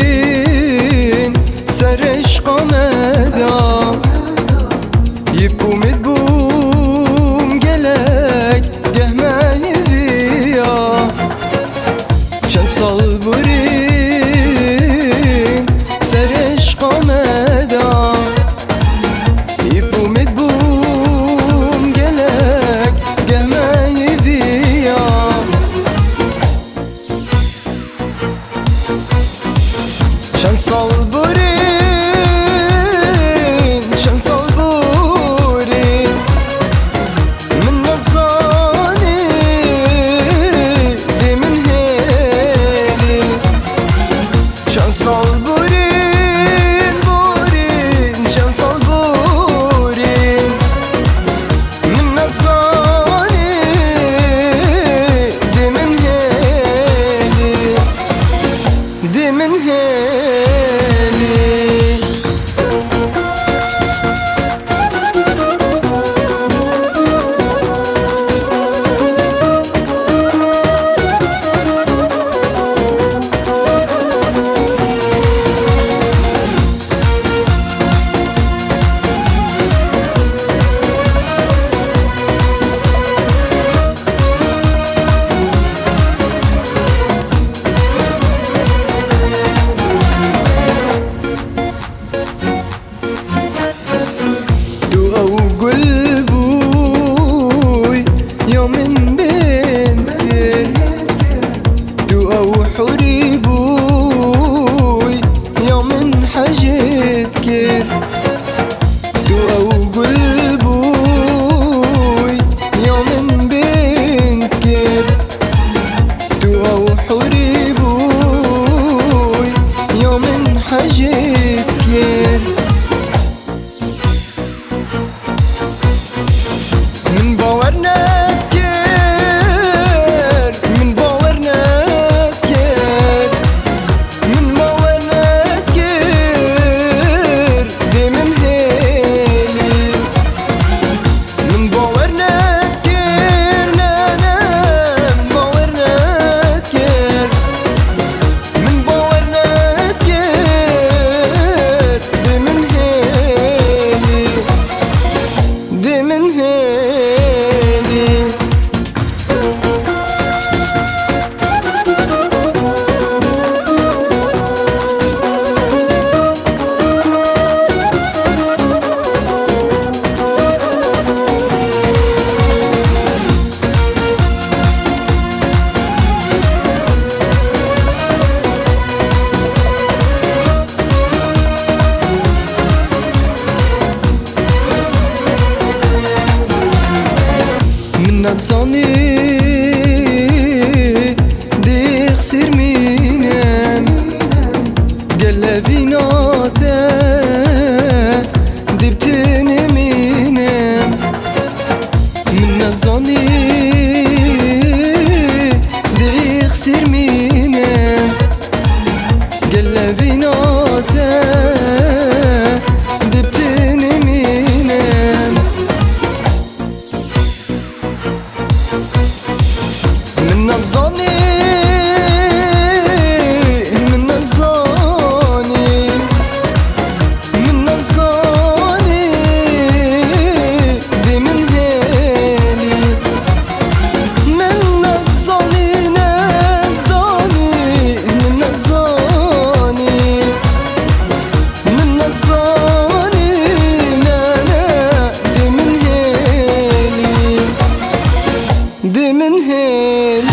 صلبورين سرش قمدا يبوم يبوم قلق قهما يذيا شن صلبورين سرش قمدا يبوم يبوم قلق قهما يذيا شن صلبورين شن صلبورين من نصاني دي من هيلي شن صلبورين بورين شن صلبورين من نصاني دي من هيلي دي من هيلي قلبوي يوم بنتك دو حريبوي يوم حجتك دو قلبوي يوم بنتك دو حريبوي يوم حجتك من باورنا تكر من باورنا تكر من باورنا تكر دي من هيلي من باورنا تكر نانا من باورنا تكر من باورنا تكر دي من هيلي دي من هيلي نظاني دي خسر مينام قلبي نوتا دي بتني مينام من نظاني دي خسر مينام قلبي نوتا دي بتني مينام من نظاني من نظاني من نظاني دي من هيلي من نظاني نظاني من نظاني من نظاني نانا دي من هيلي دي من هيلي